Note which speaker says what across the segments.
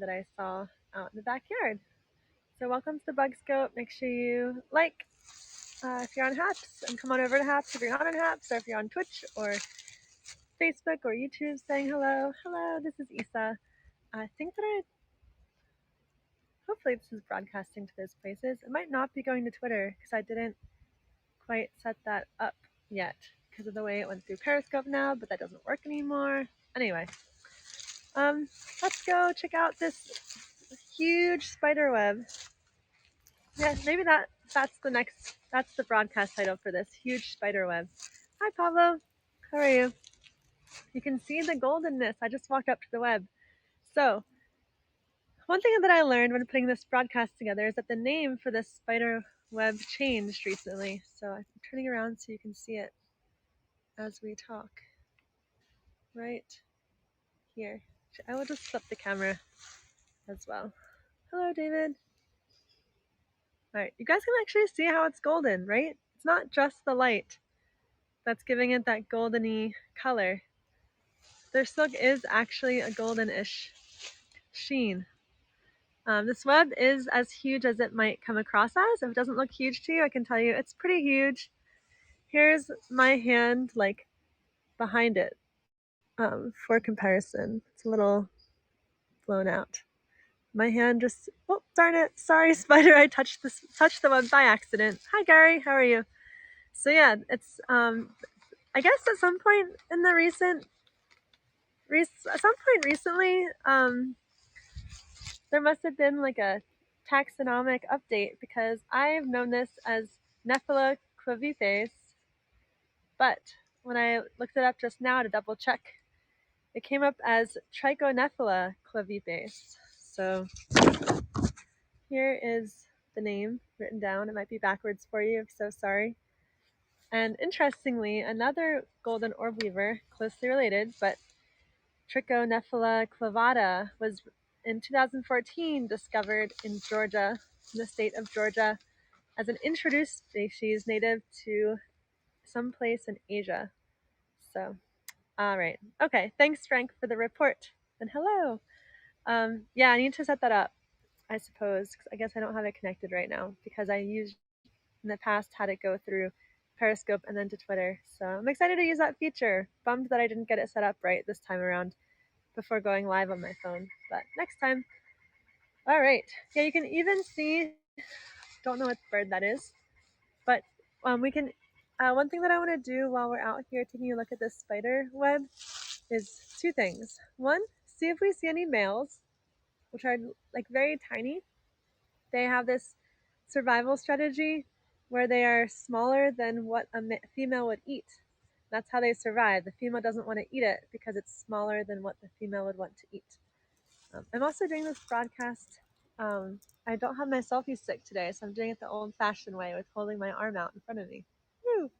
Speaker 1: that I saw out in the backyard. So welcome to the Bug Scope. Make sure you like if you're on Haps, and come on over to Haps if you're not on Haps, or if you're on Twitch or Facebook or YouTube saying hello. Hello, this is Isa. I think that hopefully this is broadcasting to those places. It might not be going to Twitter because I didn't quite set that up yet because of the way it went through Periscope now, but that doesn't work anymore. Anyway, let's go check out this huge spider web. Yeah, maybe that's the broadcast title for this huge spider web. Hi Pablo, how are you? You can see the goldenness. I just walked up to the web. So one thing that I learned when putting this broadcast together is that the name for this spider web changed recently. So I'm turning around so you can see it as we talk. Right here. I will just flip the camera as well. Hello, David. All right, you guys can actually see how it's golden, right? It's not just the light that's giving it that goldeny color. Their silk is actually a golden-ish sheen. This web is as huge as it might come across as. If it doesn't look huge to you, I can tell you it's pretty huge. Here's my hand, like, behind it for comparison. It's a little blown out. My hand just, oh, darn it. Sorry, spider, I touched the web by accident. Hi, Gary, how are you? So yeah, it's, I guess at some point in the recently, there must have been like a taxonomic update because I've known this as Nephila clavipes, but when I looked it up just now to double check, it came up as Trichonephila clavipes. So here is the name written down. It might be backwards for you, I'm so sorry. And interestingly, another golden orb weaver, closely related, but Trichonephila clavata, was in 2014 discovered in Georgia, in the state of Georgia, as an introduced species native to some place in Asia. So, all right. Okay, thanks, Frank, for the report. And hello. Yeah, I need to set that up, I suppose. I guess I don't have it connected right now because I used in the past had it go through Periscope and then to Twitter. So I'm excited to use that feature. Bummed that I didn't get it set up right this time around before going live on my phone, but next time. All right. Yeah, you can even see, don't know what bird that is, but we can, one thing that I want to do while we're out here taking a look at this spider web is two things. One, see if we see any males, which are like very tiny. They have this survival strategy where they are smaller than what a female would eat. That's how they survive. The female doesn't want to eat it because it's smaller than what the female would want to eat. I'm also doing this broadcast. I don't have my selfie stick today, so I'm doing it the old-fashioned way with holding my arm out in front of me. Woo!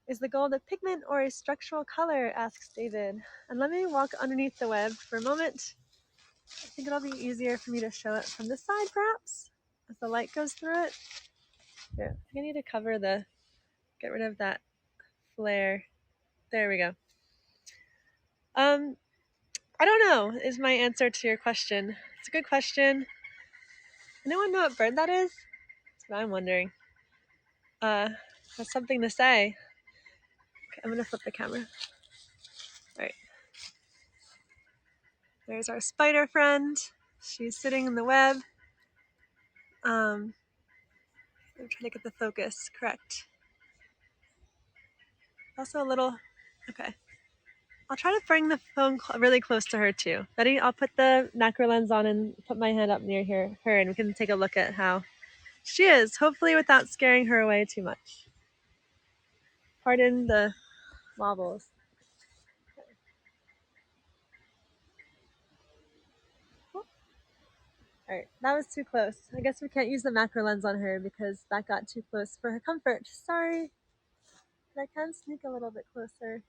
Speaker 1: Is the gold a pigment or a structural color? Asks David. And let me walk underneath the web for a moment. I think it'll be easier for me to show it from this side, perhaps, as the light goes through it. Here, I think I need to cover get rid of that flare. There we go. I don't know is my answer to your question. It's a good question. Anyone know what bird that is? That's what I'm wondering. That's something to say. Okay, I'm gonna flip the camera. All right. There's our spider friend. She's sitting in the web. I'm trying to get the focus correct. Also a little, okay. I'll try to bring the phone really close to her too. Betty, I'll put the macro lens on and put my hand up near her and we can take a look at how she is, hopefully without scaring her away too much. Pardon the wobbles. All right, that was too close. I guess we can't use the macro lens on her because that got too close for her comfort. Sorry, but I can sneak a little bit closer.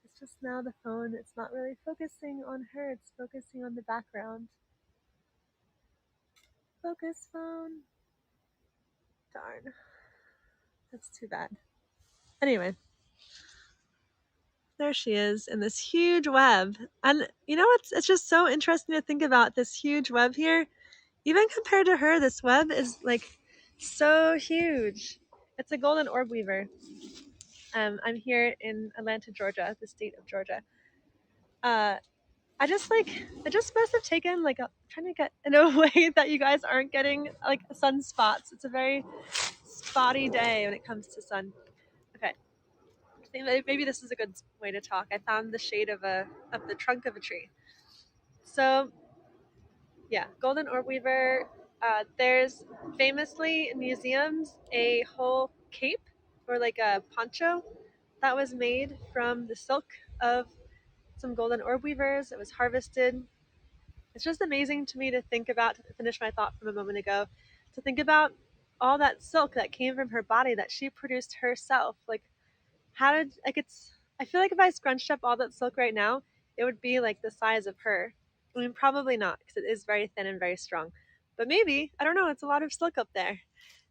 Speaker 1: It's just now the phone, it's not really focusing on her, it's focusing on the background. Focus phone. Darn. That's too bad. Anyway, There she is in this huge web. And you know, it's just so interesting to think about this huge web here. Even compared to her, this web is like so huge. It's a golden orb weaver. I'm here in Atlanta, Georgia, the state of Georgia. Uh, I just must have taken like trying to get in a way that you guys aren't getting like sunspots. It's a very spotty day when it comes to sun. Okay, I think maybe this is a good way to talk. I found the shade of the trunk of a tree. So yeah, golden orb weaver. There's famously in museums a whole cape or like a poncho that was made from the silk of some golden orb weavers. It was harvested. It's just amazing to me to think about, to finish my thought from a moment ago, to think about all that silk that came from her body that she produced herself. Like, how did, like, it's, I feel like if I scrunched up all that silk right now, it would be like the size of her. I mean, probably not, because it is very thin and very strong. But maybe, I don't know, it's a lot of silk up there.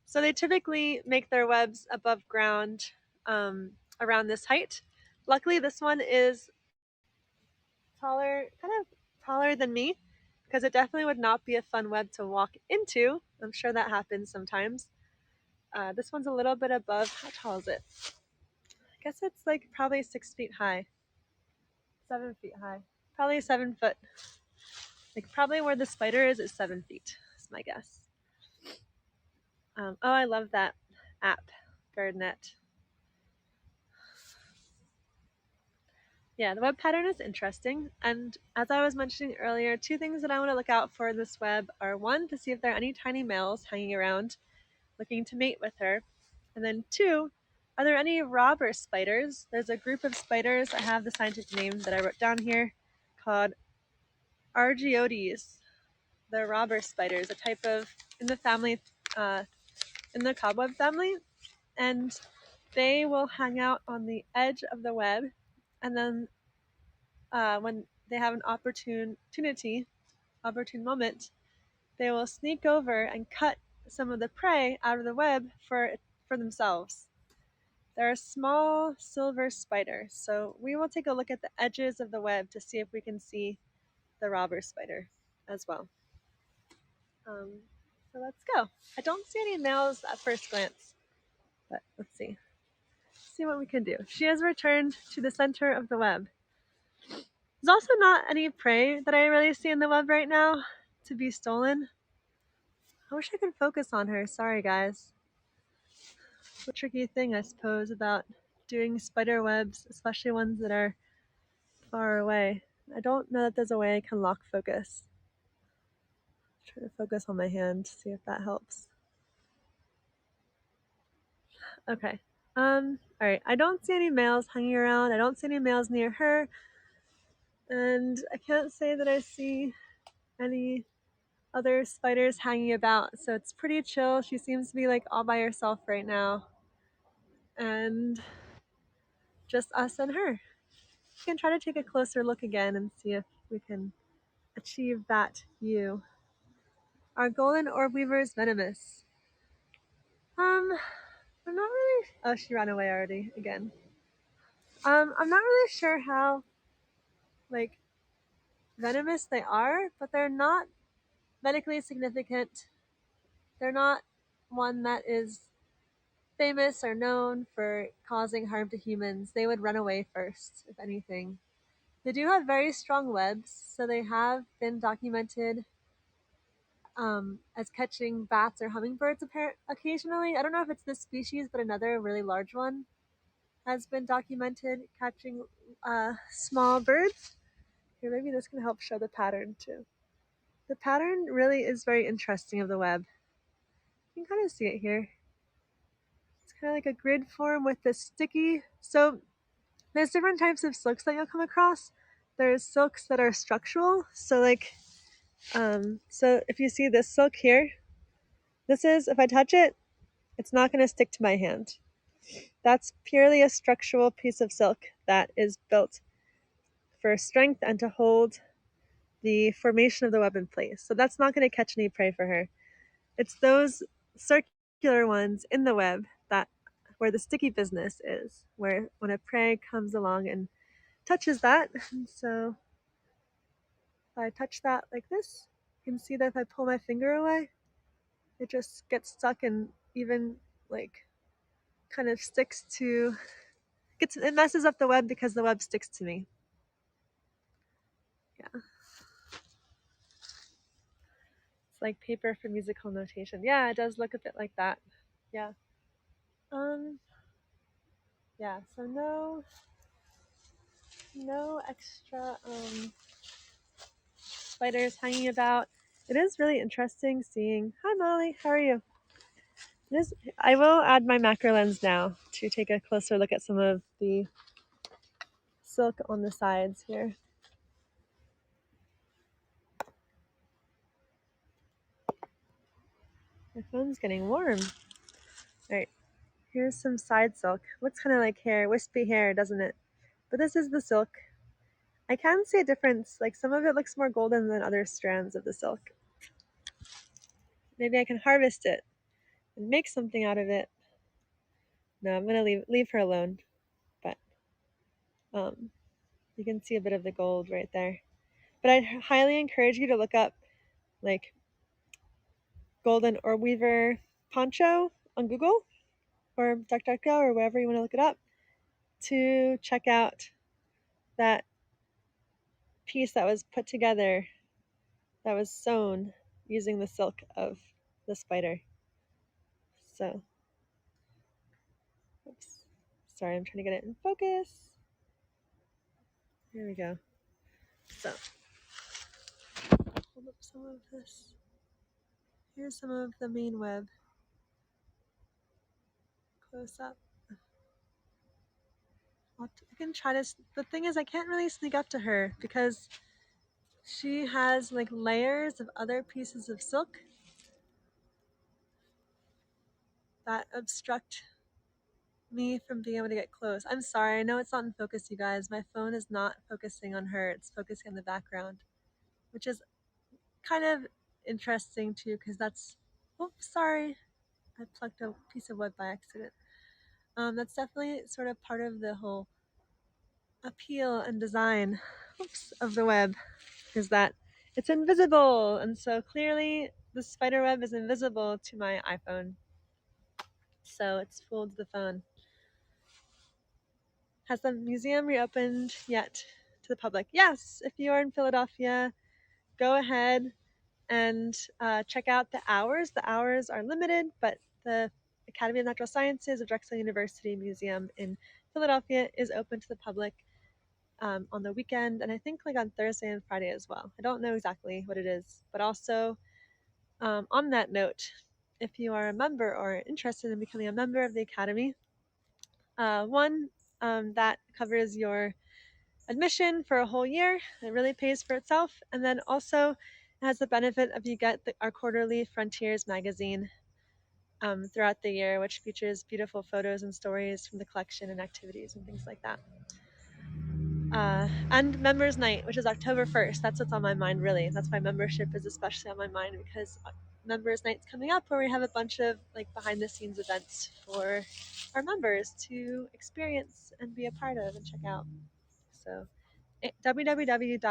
Speaker 1: So they typically make their webs above ground around this height. Luckily, this one is taller, kind of taller than me, because it definitely would not be a fun web to walk into. I'm sure that happens sometimes. This one's a little bit above. How tall is it? I guess it's like probably 6 feet high, 7 feet high, probably 7 foot. Like probably where the spider is 7 feet. Is my guess. Oh, I love that app, BirdNet. Yeah, the web pattern is interesting. And as I was mentioning earlier, two things that I want to look out for in this web are one, to see if there are any tiny males hanging around looking to mate with her. And then two, are there any robber spiders? There's a group of spiders, I have the scientific name that I wrote down here, called Argiodes. They're robber spiders, a type of, in the family, in the cobweb family. And they will hang out on the edge of the web. And then when they have an opportune moment, they will sneak over and cut some of the prey out of the web for themselves. They're a small silver spider, so we will take a look at the edges of the web to see if we can see the robber spider as well. Um, so let's go. I don't see any males at first glance, but let's see. See what we can do. She has returned to the center of the web. There's also not any prey that I really see in the web right now to be stolen. I wish I could focus on her. Sorry, guys. It's a tricky thing, I suppose, about doing spider webs, especially ones that are far away. I don't know that there's a way I can lock focus. Try to focus on my hand, see if that helps. Okay. Alright. I don't see any males hanging around. I don't see any males near her. And I can't say that I see any other spiders hanging about. So it's pretty chill. She seems to be like all by herself right now. And just us and her. We can try to take a closer look again and see if we can achieve that view. Our golden orb weaver is venomous. I'm not really. Oh, she ran away already again. I'm not really sure how like venomous they are, but they're not medically significant. They're not one that is famous or known for causing harm to humans. They would run away first, if anything. They do have very strong webs, so they have been documented as catching bats or hummingbirds occasionally. I don't know if it's this species, but another really large one has been documented catching small birds. Here, maybe this can help show the pattern too. The pattern really is very interesting of the web. You can kind of see it here. It's kind of like a grid form with this sticky. So there's different types of silks that you'll come across. There's silks that are structural. So like, so if you see this silk here, this is, if I touch it, it's not going to stick to my hand. That's purely a structural piece of silk that is built for strength and to hold the formation of the web in place. So that's not going to catch any prey for her. It's those circular ones in the web that where the sticky business is, where when a prey comes along and touches that. And so if I touch that like this, you can see that if I pull my finger away, it just gets stuck and even like kind of sticks to, it messes up the web because the web sticks to me. Yeah. It's like paper for musical notation. Yeah, it does look a bit like that. Yeah. Yeah, so no extra spiders hanging about. It is really interesting seeing. Hi Molly, how are you? I will add my macro lens now to take a closer look at some of the silk on the sides here. My phone's getting warm. All right, here's some side silk. Looks kind of like hair, wispy hair, doesn't it? But this is the silk. I can see a difference. Like some of it looks more golden than other strands of the silk. Maybe I can harvest it and make something out of it. No, I'm gonna leave her alone. But you can see a bit of the gold right there. But I highly encourage you to look up like golden Orb Weaver poncho on Google or DuckDuckGo or wherever you want to look it up to check out that piece that was put together, that was sewn using the silk of the spider. So, oops. Sorry, I'm trying to get it in focus. There we go. So, hold up some of this. Here's some of the main web. Close up. I can try to. The thing is, I can't really sneak up to her because she has like layers of other pieces of silk that obstruct me from being able to get close. I'm sorry, I know it's not in focus, you guys. My phone is not focusing on her, it's focusing on the background, which is kind of interesting too, because that's, oops, sorry, I plucked a piece of web by accident. That's definitely sort of part of the whole appeal and design, oops, of the web, is that it's invisible, and so clearly the spider web is invisible to my iPhone, so it's fooled the phone. Has the museum reopened yet to the public? Yes, if you are in Philadelphia, go ahead and check out the hours. The hours are limited, but the Academy of Natural Sciences of Drexel University Museum in Philadelphia is open to the public on the weekend, and I think like on Thursday and Friday as well. I don't know exactly what it is, but also on that note, if you are a member or interested in becoming a member of the Academy, one that covers your admission for a whole year. It really pays for itself. And then also it has the benefit of you get our quarterly Frontiers magazine throughout the year, which features beautiful photos and stories from the collection and activities and things like that. And Members Night, which is October 1st. That's what's on my mind, really. That's why membership is especially on my mind, because Members Night's coming up where we have a bunch of like behind the scenes events for our members to experience and be a part of and check out. So www.ansp.org.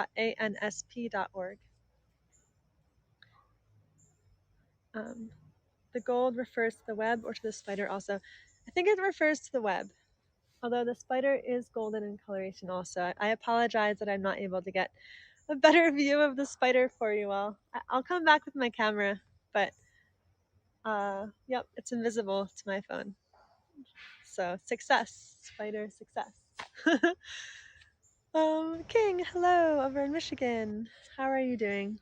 Speaker 1: The gold refers to the web or to the spider also. I think it refers to the web, although the spider is golden in coloration also. I apologize that I'm not able to get a better view of the spider for you all. I'll come back with my camera, but yep, it's invisible to my phone. So success, spider success. King, hello, over in Michigan. How are you doing?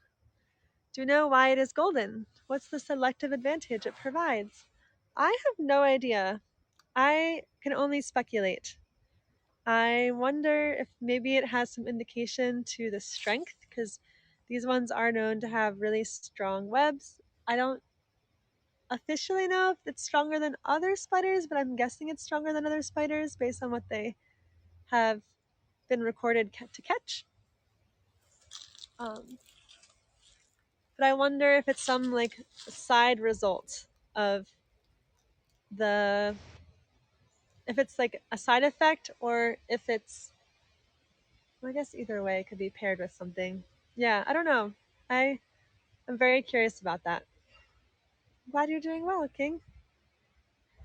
Speaker 1: Do you know why it is golden? What's the selective advantage it provides? I have no idea. I can only speculate. I wonder if maybe it has some indication to the strength, because these ones are known to have really strong webs. I don't officially know if it's stronger than other spiders, but I'm guessing it's stronger than other spiders based on what they have been recorded to catch. But I wonder if it's some like side result of if it's like a side effect, or if it's Well, I guess either way it could be paired with something. Yeah, I don't know. I'm very curious about that. Glad you're doing well, King.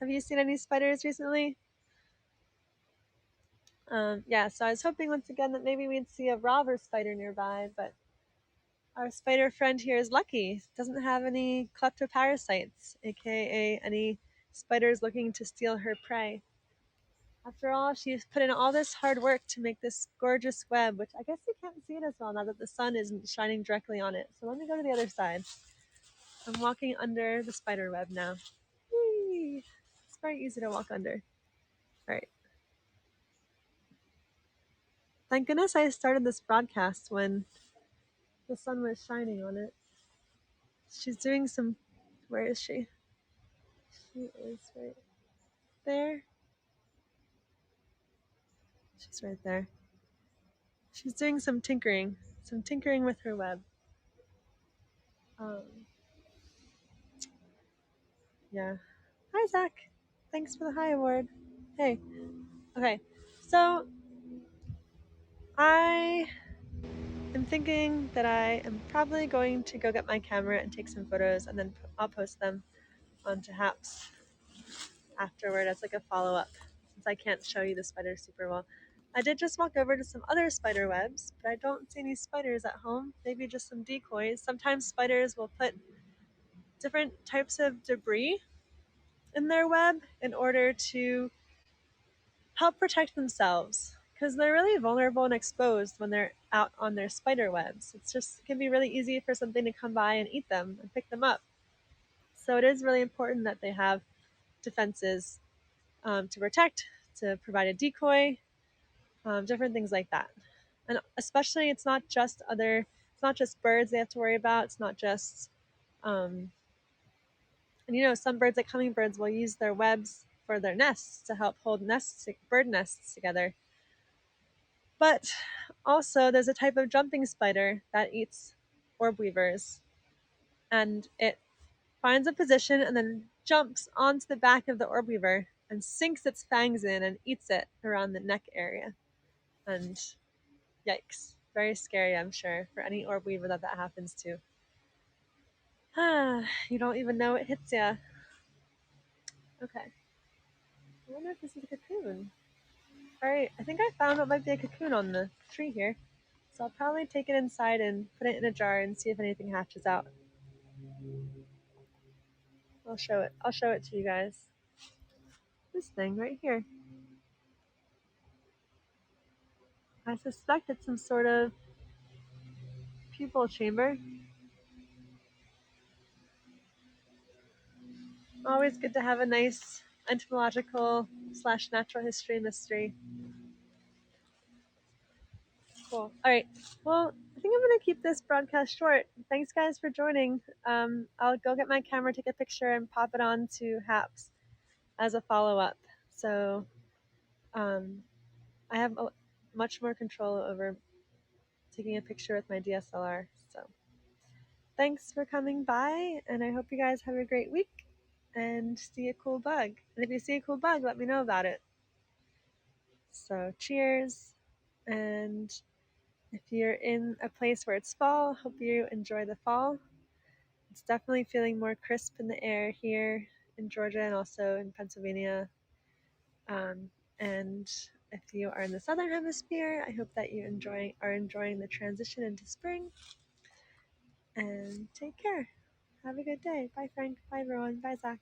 Speaker 1: Have you seen any spiders recently? Yeah, so I was hoping once again that maybe we'd see a robber spider nearby, but our spider friend here is lucky. Doesn't have any kleptoparasites, aka any spiders looking to steal her prey. After all, she's put in all this hard work to make this gorgeous web, which I guess you can't see it as well now that the sun isn't shining directly on it. So let me go to the other side. I'm walking under the spider web now. Whee! It's very easy to walk under. All right. Thank goodness I started this broadcast when the sun was shining on it. She's doing some. Where is she? She is right there. She's right there. She's doing some tinkering with her web. Um, yeah. Hi, Zach. Thanks for the high award. Hey. Okay. So I am thinking that I am probably going to go get my camera and take some photos, and then I'll post them onto Haps afterward as like a follow up, since I can't show you the spiders super well. I did just walk over to some other spider webs, but I don't see any spiders at home. Maybe just some decoys. Sometimes spiders will put different types of debris in their web in order to help protect themselves because they're really vulnerable and exposed when they're out on their spider webs. It can be really easy for something to come by and eat them and pick them up. So it is really important that they have defenses to protect, to provide a decoy, different things like that. And especially, it's not just birds they have to worry about. It's not just, and some birds like hummingbirds will use their webs for their nests to help hold bird nests together. But also, there's a type of jumping spider that eats orb weavers, and it finds a position and then jumps onto the back of the orb weaver and sinks its fangs in and eats it around the neck area. And yikes, very scary, I'm sure, for any orb weaver that happens to. You don't even know it hits ya. Okay. I wonder if this is a cocoon. Alright, I think I found what might be a cocoon on the tree here. So I'll probably take it inside and put it in a jar and see if anything hatches out. I'll show it. I'll show it to you guys. This thing right here. I suspect it's some sort of pupal chamber. Always good to have a nice entomological / natural history mystery. Cool. All right. Well, I think I'm going to keep this broadcast short. Thanks, guys, for joining. I'll go get my camera, take a picture, and pop it on to Haps as a follow up. So I have much more control over taking a picture with my DSLR. So thanks for coming by, and I hope you guys have a great week and see a cool bug. And if you see a cool bug, let me know about it. So cheers, and if you're in a place where it's fall, hope you enjoy the fall. It's definitely feeling more crisp in the air here in Georgia and also in Pennsylvania. And if you are in the southern hemisphere, I hope that you are enjoying the transition into spring. And take care. Have a good day. Bye, Frank. Bye, everyone. Bye, Zach.